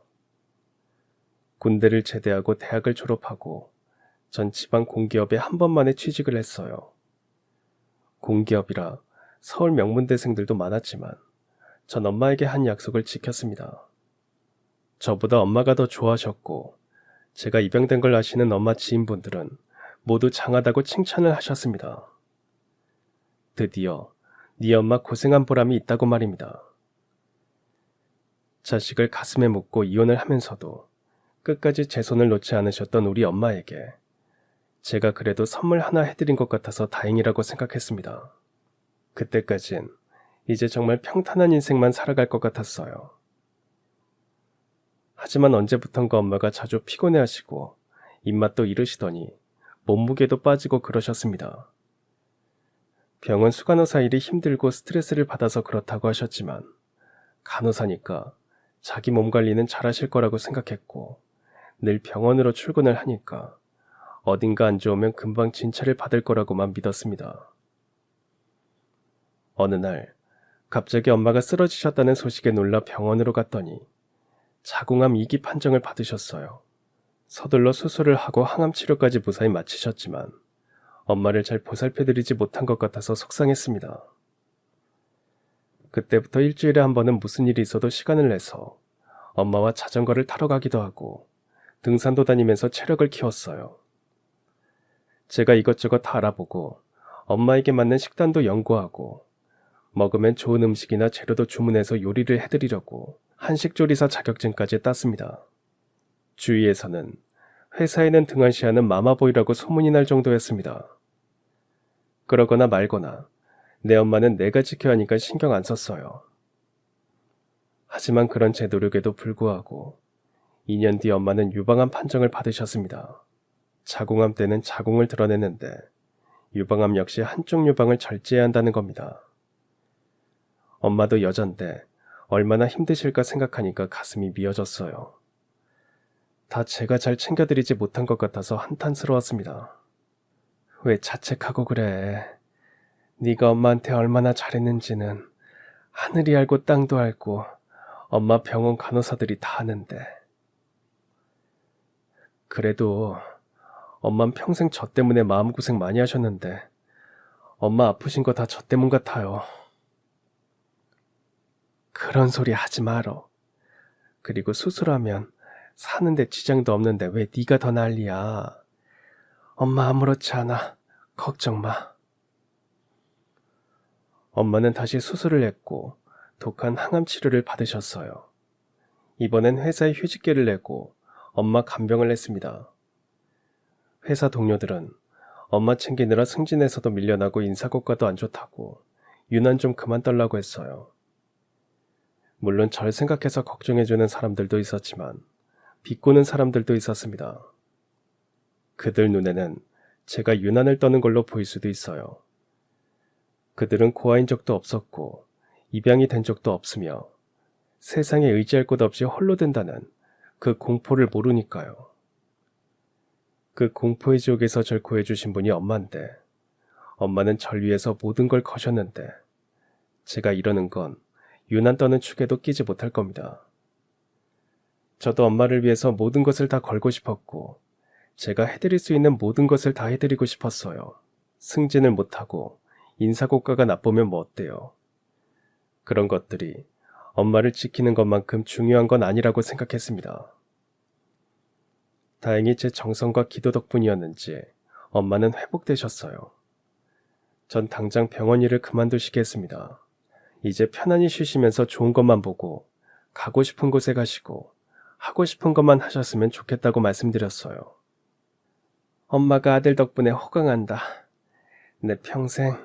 군대를 제대하고 대학을 졸업하고 전 지방 공기업에 한 번만에 취직을 했어요. 공기업이라 서울 명문대생들도 많았지만 전 엄마에게 한 약속을 지켰습니다. 저보다 엄마가 더 좋아하셨고 제가 입양된 걸 아시는 엄마 지인분들은 모두 장하다고 칭찬을 하셨습니다. 드디어 네 엄마 고생한 보람이 있다고 말입니다. 자식을 가슴에 묻고 이혼을 하면서도 끝까지 제 손을 놓지 않으셨던 우리 엄마에게 제가 그래도 선물 하나 해드린 것 같아서 다행이라고 생각했습니다. 그때까진 이제 정말 평탄한 인생만 살아갈 것 같았어요. 하지만 언제부턴가 엄마가 자주 피곤해하시고 입맛도 잃으시더니 몸무게도 빠지고 그러셨습니다. 병원 수간호사 일이 힘들고 스트레스를 받아서 그렇다고 하셨지만 간호사니까 자기 몸 관리는 잘하실 거라고 생각했고 늘 병원으로 출근을 하니까 어딘가 안 좋으면 금방 진찰을 받을 거라고만 믿었습니다. 어느 날 갑자기 엄마가 쓰러지셨다는 소식에 놀라 병원으로 갔더니 자궁암 2기 판정을 받으셨어요. 서둘러 수술을 하고 항암 치료까지 무사히 마치셨지만 엄마를 잘 보살펴드리지 못한 것 같아서 속상했습니다. 그때부터 일주일에 한 번은 무슨 일이 있어도 시간을 내서 엄마와 자전거를 타러 가기도 하고 등산도 다니면서 체력을 키웠어요. 제가 이것저것 다 알아보고 엄마에게 맞는 식단도 연구하고 먹으면 좋은 음식이나 재료도 주문해서 요리를 해드리려고 한식조리사 자격증까지 땄습니다. 주위에서는 회사에는 등한시하는 마마보이라고 소문이 날 정도였습니다. 그러거나 말거나 내 엄마는 내가 지켜야 하니까 신경 안 썼어요. 하지만 그런 제 노력에도 불구하고 2년 뒤 엄마는 유방암 판정을 받으셨습니다. 자궁암 때는 자궁을 드러냈는데 유방암 역시 한쪽 유방을 절제해야 한다는 겁니다. 엄마도 여잔데 얼마나 힘드실까 생각하니까 가슴이 미어졌어요. 다 제가 잘 챙겨드리지 못한 것 같아서 한탄스러웠습니다. 왜 자책하고 그래. 네가 엄마한테 얼마나 잘했는지는 하늘이 알고 땅도 알고 엄마 병원 간호사들이 다 아는데. 그래도 엄만 평생 저 때문에 마음고생 많이 하셨는데 엄마 아프신 거 다 저 때문 같아요. 그런 소리 하지 말어. 그리고 수술하면 사는데 지장도 없는데 왜 네가 더 난리야. 엄마 아무렇지 않아. 걱정 마. 엄마는 다시 수술을 했고 독한 항암 치료를 받으셨어요. 이번엔 회사에 휴직계를 내고 엄마 간병을 했습니다. 회사 동료들은 엄마 챙기느라 승진에서도 밀려나고 인사고과도 안 좋다고 유난 좀 그만 떨라고 했어요. 물론 절 생각해서 걱정해주는 사람들도 있었지만 비꼬는 사람들도 있었습니다. 그들 눈에는 제가 유난을 떠는 걸로 보일 수도 있어요. 그들은 고아인 적도 없었고 입양이 된 적도 없으며 세상에 의지할 곳 없이 홀로 된다는 그 공포를 모르니까요. 그 공포의 지옥에서 절 구해주신 분이 엄마인데 엄마는 절 위해서 모든 걸 거셨는데 제가 이러는 건 유난 떠는 축에도 끼지 못할 겁니다. 저도 엄마를 위해서 모든 것을 다 걸고 싶었고 제가 해드릴 수 있는 모든 것을 다 해드리고 싶었어요. 승진을 못하고 인사고과가 나쁘면 뭐 어때요? 그런 것들이 엄마를 지키는 것만큼 중요한 건 아니라고 생각했습니다. 다행히 제 정성과 기도 덕분이었는지 엄마는 회복되셨어요. 전 당장 병원 일을 그만두시게 했습니다. 이제 편안히 쉬시면서 좋은 것만 보고 가고 싶은 곳에 가시고 하고 싶은 것만 하셨으면 좋겠다고 말씀드렸어요. 엄마가 아들 덕분에 호강한다. 내 평생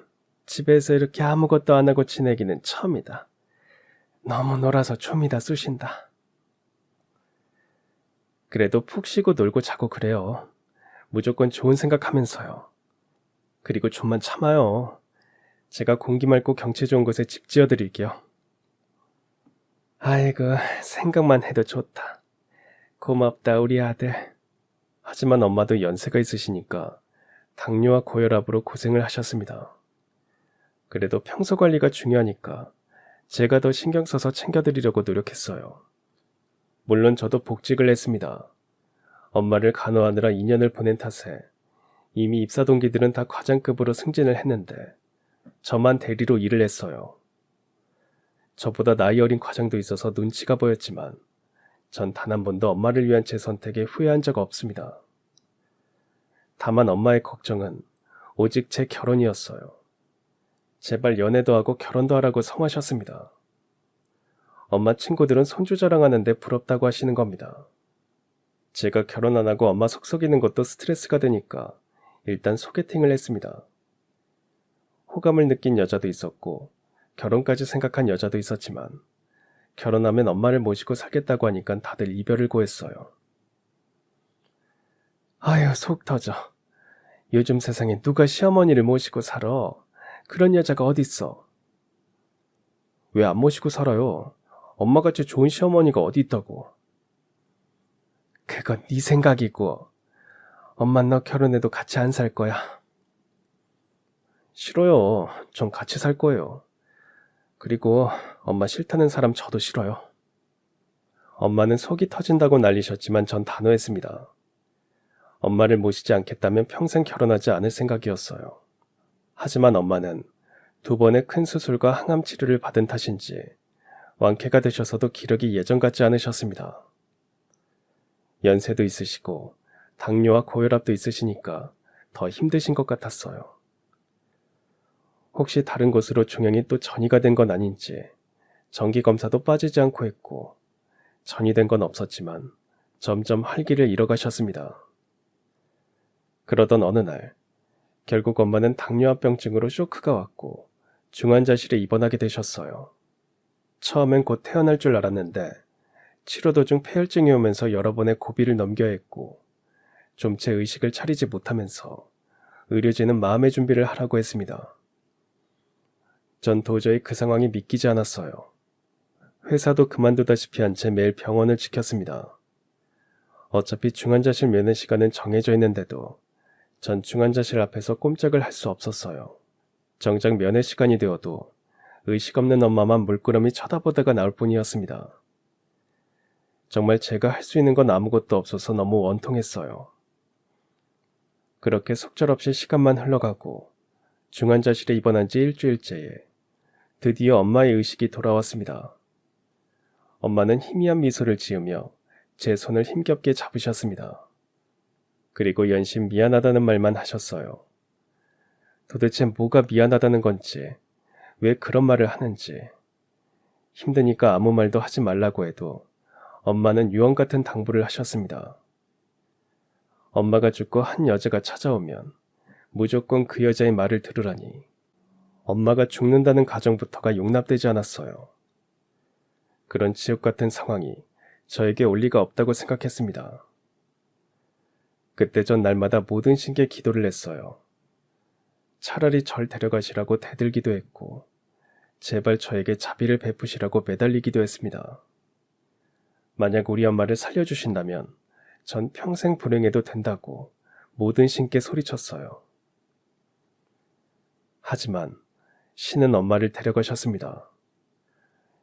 집에서 이렇게 아무것도 안 하고 지내기는 처음이다. 너무 놀아서 좀이 다 쑤신다. 그래도 푹 쉬고 놀고 자고 그래요. 무조건 좋은 생각하면서요. 그리고 좀만 참아요. 제가 공기 맑고 경치 좋은 곳에 집 지어드릴게요. 아이고, 생각만 해도 좋다. 고맙다, 우리 아들. 하지만 엄마도 연세가 있으시니까 당뇨와 고혈압으로 고생을 하셨습니다. 그래도 평소 관리가 중요하니까 제가 더 신경 써서 챙겨드리려고 노력했어요. 물론 저도 복직을 했습니다. 엄마를 간호하느라 2년을 보낸 탓에 이미 입사 동기들은 다 과장급으로 승진을 했는데 저만 대리로 일을 했어요. 저보다 나이 어린 과장도 있어서 눈치가 보였지만 전 단 한 번도 엄마를 위한 제 선택에 후회한 적 없습니다. 다만 엄마의 걱정은 오직 제 결혼이었어요. 제발 연애도 하고 결혼도 하라고 성하셨습니다. 엄마 친구들은 손주 자랑하는데 부럽다고 하시는 겁니다. 제가 결혼 안 하고 엄마 속썩이는 것도 스트레스가 되니까 일단 소개팅을 했습니다. 호감을 느낀 여자도 있었고 결혼까지 생각한 여자도 있었지만 결혼하면 엄마를 모시고 살겠다고 하니까 다들 이별을 고했어요. 아유, 속 터져. 요즘 세상에 누가 시어머니를 모시고 살아? 그런 여자가 어딨어? 왜 안 모시고 살아요? 엄마같이 좋은 시어머니가 어디 있다고. 그건 네 생각이고 엄마 너 결혼해도 같이 안 살 거야. 싫어요. 전 같이 살 거예요. 그리고 엄마 싫다는 사람 저도 싫어요. 엄마는 속이 터진다고 난리셨지만 전 단호했습니다. 엄마를 모시지 않겠다면 평생 결혼하지 않을 생각이었어요. 하지만 엄마는 2번의 큰 수술과 항암 치료를 받은 탓인지 완쾌가 되셔서도 기력이 예전 같지 않으셨습니다. 연세도 있으시고 당뇨와 고혈압도 있으시니까 더 힘드신 것 같았어요. 혹시 다른 곳으로 종양이 또 전이가 된 건 아닌지 정기검사도 빠지지 않고 했고 전이 된 건 없었지만 점점 활기를 잃어가셨습니다. 그러던 어느 날 결국 엄마는 당뇨합병증으로 쇼크가 왔고 중환자실에 입원하게 되셨어요. 처음엔 곧 태어날 줄 알았는데 치료 도중 폐혈증이 오면서 여러 번의 고비를 넘겨야 했고 좀 제 의식을 차리지 못하면서 의료진은 마음의 준비를 하라고 했습니다. 전 도저히 그 상황이 믿기지 않았어요. 회사도 그만두다시피 한 채 매일 병원을 지켰습니다. 어차피 중환자실 면회 시간은 정해져 있는데도 전 중환자실 앞에서 꼼짝을 할 수 없었어요. 정작 면회 시간이 되어도 의식 없는 엄마만 물끄러미 쳐다보다가 나올 뿐이었습니다. 정말 제가 할 수 있는 건 아무것도 없어서 너무 원통했어요. 그렇게 속절없이 시간만 흘러가고 중환자실에 입원한 지 일주일째에 드디어 엄마의 의식이 돌아왔습니다. 엄마는 희미한 미소를 지으며 제 손을 힘겹게 잡으셨습니다. 그리고 연신 미안하다는 말만 하셨어요. 도대체 뭐가 미안하다는 건지, 왜 그런 말을 하는지. 힘드니까 아무 말도 하지 말라고 해도 엄마는 유언 같은 당부를 하셨습니다. 엄마가 죽고 한 여자가 찾아오면 무조건 그 여자의 말을 들으라니. 엄마가 죽는다는 가정부터가 용납되지 않았어요. 그런 지옥 같은 상황이 저에게 올 리가 없다고 생각했습니다. 그때 전 날마다 모든 신께 기도를 했어요. 차라리 절 데려가시라고 대들기도 했고 제발 저에게 자비를 베푸시라고 매달리기도 했습니다. 만약 우리 엄마를 살려주신다면 전 평생 불행해도 된다고 모든 신께 소리쳤어요. 하지만 신은 엄마를 데려가셨습니다.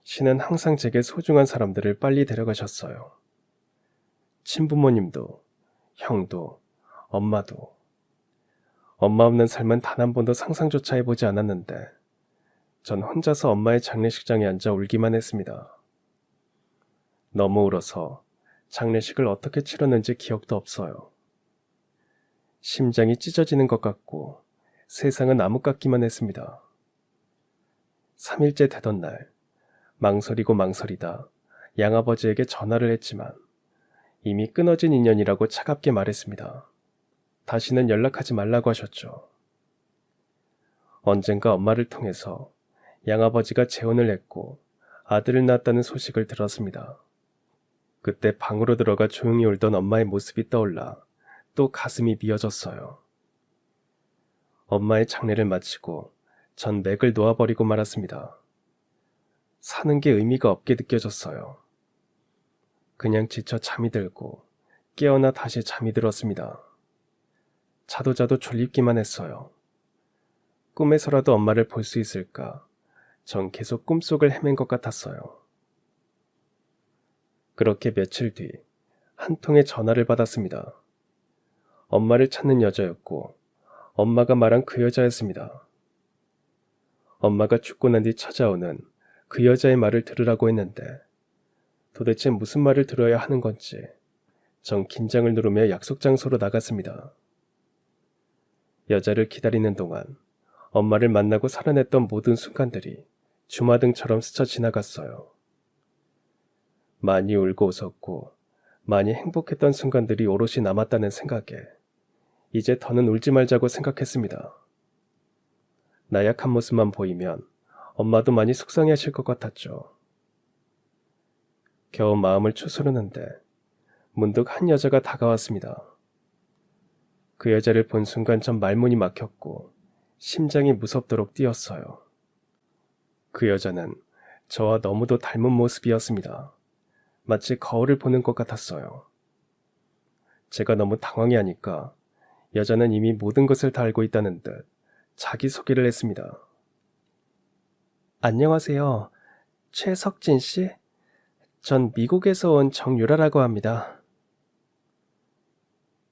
신은 항상 제게 소중한 사람들을 빨리 데려가셨어요. 친부모님도, 형도, 엄마도. 엄마 없는 삶은 단 한 번도 상상조차 해보지 않았는데 전 혼자서 엄마의 장례식장에 앉아 울기만 했습니다. 너무 울어서 장례식을 어떻게 치렀는지 기억도 없어요. 심장이 찢어지는 것 같고 세상은 암흑 같기만 했습니다. 3일째 되던 날, 망설이고 망설이다 양아버지에게 전화를 했지만 이미 끊어진 인연이라고 차갑게 말했습니다. 다시는 연락하지 말라고 하셨죠. 언젠가 엄마를 통해서 양아버지가 재혼을 했고 아들을 낳았다는 소식을 들었습니다. 그때 방으로 들어가 조용히 울던 엄마의 모습이 떠올라 또 가슴이 미어졌어요. 엄마의 장례를 마치고 전 맥을 놓아버리고 말았습니다. 사는 게 의미가 없게 느껴졌어요. 그냥 지쳐 잠이 들고 깨어나 다시 잠이 들었습니다. 자도 졸립기만 했어요. 꿈에서라도 엄마를 볼 수 있을까? 전 계속 꿈속을 헤맨 것 같았어요. 그렇게 며칠 뒤 한 통의 전화를 받았습니다. 엄마를 찾는 여자였고 엄마가 말한 그 여자였습니다. 엄마가 죽고 난 뒤 찾아오는 그 여자의 말을 들으라고 했는데 도대체 무슨 말을 들어야 하는 건지 전 긴장을 누르며 약속 장소로 나갔습니다. 여자를 기다리는 동안 엄마를 만나고 살아냈던 모든 순간들이 주마등처럼 스쳐 지나갔어요. 많이 울고 웃었고 많이 행복했던 순간들이 오롯이 남았다는 생각에 이제 더는 울지 말자고 생각했습니다. 나약한 모습만 보이면 엄마도 많이 속상해하실 것 같았죠. 겨우 마음을 추스르는데 문득 한 여자가 다가왔습니다. 그 여자를 본 순간 전 말문이 막혔고 심장이 무섭도록 뛰었어요. 그 여자는 저와 너무도 닮은 모습이었습니다. 마치 거울을 보는 것 같았어요. 제가 너무 당황해하니까 여자는 이미 모든 것을 다 알고 있다는 듯 자기소개를 했습니다. 안녕하세요. 최석진 씨? 전 미국에서 온 정유라라고 합니다.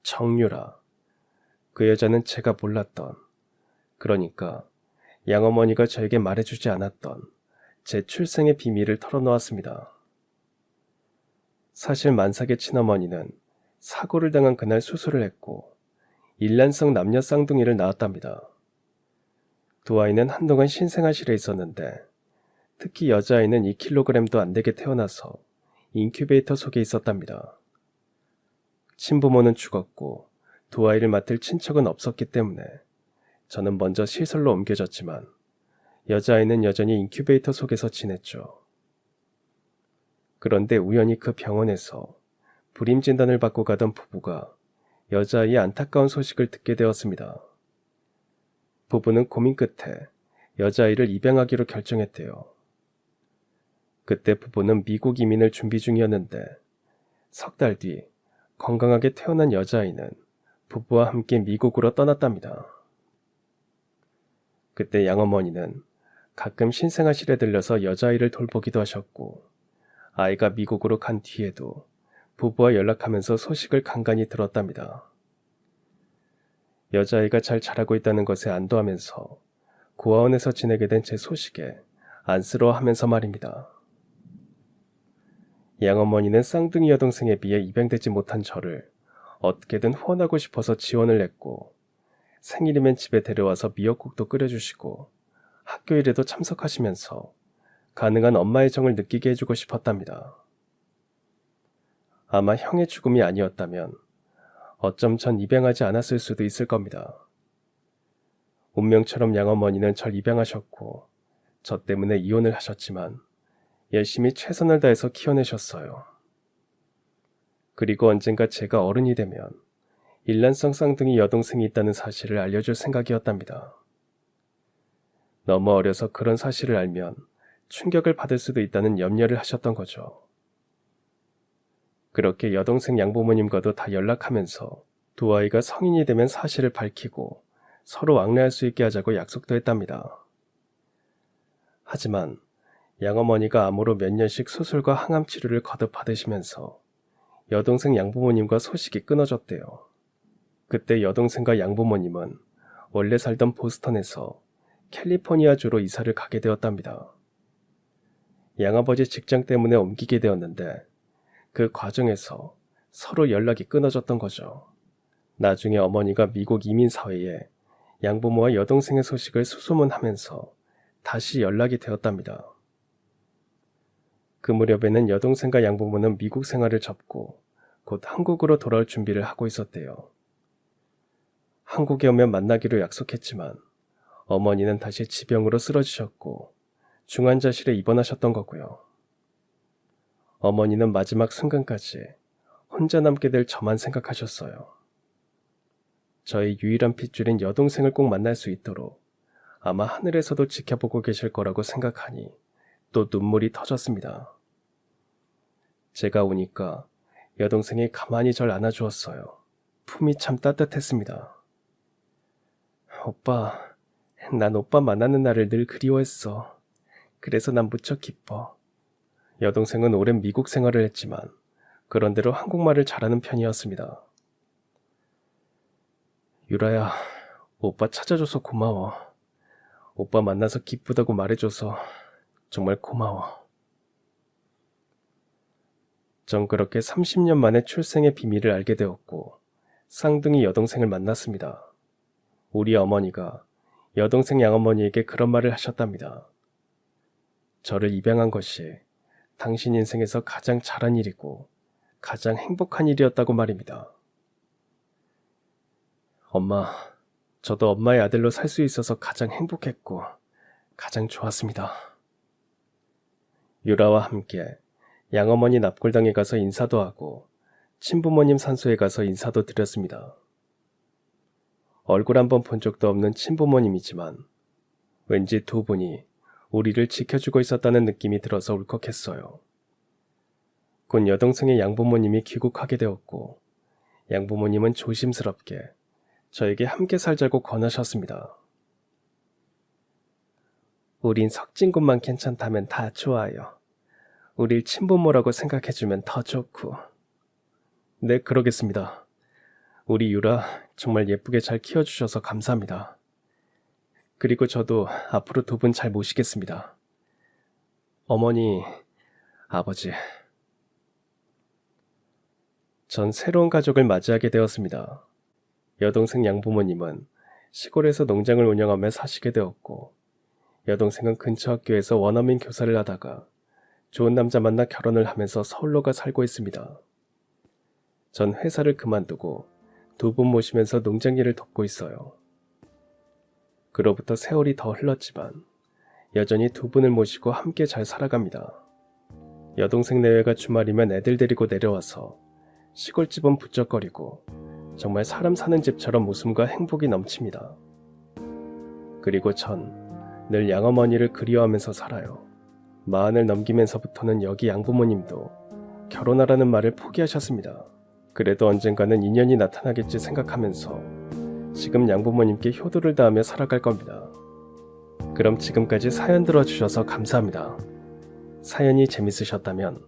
정유라. 그 여자는 제가 몰랐던, 그러니까 양어머니가 저에게 말해주지 않았던 제 출생의 비밀을 털어놓았습니다. 사실 만삭의 친어머니는 사고를 당한 그날 수술을 했고 일란성 남녀 쌍둥이를 낳았답니다. 두 아이는 한동안 신생아실에 있었는데 특히 여자아이는 2kg도 안 되게 태어나서 인큐베이터 속에 있었답니다. 친부모는 죽었고 두 아이를 맡을 친척은 없었기 때문에 저는 먼저 시설로 옮겨졌지만 여자아이는 여전히 인큐베이터 속에서 지냈죠. 그런데 우연히 그 병원에서 불임 진단을 받고 가던 부부가 여자아이의 안타까운 소식을 듣게 되었습니다. 부부는 고민 끝에 여자아이를 입양하기로 결정했대요. 그때 부부는 미국 이민을 준비 중이었는데 석 달 뒤 건강하게 태어난 여자아이는 부부와 함께 미국으로 떠났답니다. 그때 양어머니는 가끔 신생아실에 들려서 여자아이를 돌보기도 하셨고 아이가 미국으로 간 뒤에도 부부와 연락하면서 소식을 간간히 들었답니다. 여자아이가 잘 자라고 있다는 것에 안도하면서 고아원에서 지내게 된 제 소식에 안쓰러워하면서 말입니다. 양어머니는 쌍둥이 여동생에 비해 입양되지 못한 저를 어떻게든 후원하고 싶어서 지원을 했고 생일이면 집에 데려와서 미역국도 끓여주시고 학교 일에도 참석하시면서 가능한 엄마의 정을 느끼게 해주고 싶었답니다. 아마 형의 죽음이 아니었다면 어쩜 전 입양하지 않았을 수도 있을 겁니다. 운명처럼 양어머니는 절 입양하셨고 저 때문에 이혼을 하셨지만 열심히 최선을 다해서 키워내셨어요. 그리고 언젠가 제가 어른이 되면 일란성 쌍둥이 여동생이 있다는 사실을 알려줄 생각이었답니다. 너무 어려서 그런 사실을 알면 충격을 받을 수도 있다는 염려를 하셨던 거죠. 그렇게 여동생 양부모님과도 다 연락하면서 두 아이가 성인이 되면 사실을 밝히고 서로 왕래할 수 있게 하자고 약속도 했답니다. 하지만 양어머니가 암으로 몇 년씩 수술과 항암 치료를 거듭 받으시면서 여동생 양부모님과 소식이 끊어졌대요. 그때 여동생과 양부모님은 원래 살던 보스턴에서 캘리포니아주로 이사를 가게 되었답니다. 양아버지 직장 때문에 옮기게 되었는데 그 과정에서 서로 연락이 끊어졌던 거죠. 나중에 어머니가 미국 이민사회에 양부모와 여동생의 소식을 수소문하면서 다시 연락이 되었답니다. 그 무렵에는 여동생과 양부모는 미국 생활을 접고 곧 한국으로 돌아올 준비를 하고 있었대요. 한국에 오면 만나기로 약속했지만 어머니는 다시 지병으로 쓰러지셨고 중환자실에 입원하셨던 거고요. 어머니는 마지막 순간까지 혼자 남게 될 저만 생각하셨어요. 저의 유일한 핏줄인 여동생을 꼭 만날 수 있도록 아마 하늘에서도 지켜보고 계실 거라고 생각하니 또 눈물이 터졌습니다. 제가 오니까 여동생이 가만히 절 안아주었어요. 품이 참 따뜻했습니다. 오빠, 난 오빠 만나는 날을 늘 그리워했어. 그래서 난 무척 기뻐. 여동생은 오랜 미국 생활을 했지만 그런대로 한국말을 잘하는 편이었습니다. 유라야, 오빠 찾아줘서 고마워. 오빠 만나서 기쁘다고 말해줘서 정말 고마워. 전 그렇게 30년 만에 출생의 비밀을 알게 되었고 쌍둥이 여동생을 만났습니다. 우리 어머니가 여동생 양어머니에게 그런 말을 하셨답니다. 저를 입양한 것이 당신 인생에서 가장 잘한 일이고 가장 행복한 일이었다고 말입니다. 엄마, 저도 엄마의 아들로 살 수 있어서 가장 행복했고 가장 좋았습니다. 유라와 함께 양어머니 납골당에 가서 인사도 하고 친부모님 산소에 가서 인사도 드렸습니다. 얼굴 한번 본 적도 없는 친부모님이지만 왠지 두 분이 우리를 지켜주고 있었다는 느낌이 들어서 울컥했어요. 곧 여동생의 양부모님이 귀국하게 되었고 양부모님은 조심스럽게 저에게 함께 살자고 권하셨습니다. 우린 섞인 것만 괜찮다면 다 좋아요. 우릴 친부모라고 생각해주면 더 좋고. 네, 그러겠습니다. 우리 유라 정말 예쁘게 잘 키워주셔서 감사합니다. 그리고 저도 앞으로 두 분 잘 모시겠습니다. 어머니, 아버지. 전 새로운 가족을 맞이하게 되었습니다. 여동생 양부모님은 시골에서 농장을 운영하며 사시게 되었고 여동생은 근처 학교에서 원어민 교사를 하다가 좋은 남자 만나 결혼을 하면서 서울로 가 살고 있습니다. 전 회사를 그만두고 두 분 모시면서 농장 일을 돕고 있어요. 그로부터 세월이 더 흘렀지만 여전히 두 분을 모시고 함께 잘 살아갑니다. 여동생 내외가 주말이면 애들 데리고 내려와서 시골집은 부쩍거리고 정말 사람 사는 집처럼 웃음과 행복이 넘칩니다. 그리고 전 늘 양어머니를 그리워하면서 살아요. 40을 넘기면서부터는 여기 양부모님도 결혼하라는 말을 포기하셨습니다. 그래도 언젠가는 인연이 나타나겠지 생각하면서 지금 양부모님께 효도를 다하며 살아갈 겁니다. 그럼 지금까지 사연 들어주셔서 감사합니다. 사연이 재밌으셨다면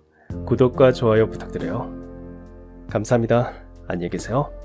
구독과 좋아요 부탁드려요. 감사합니다. 안녕히 계세요.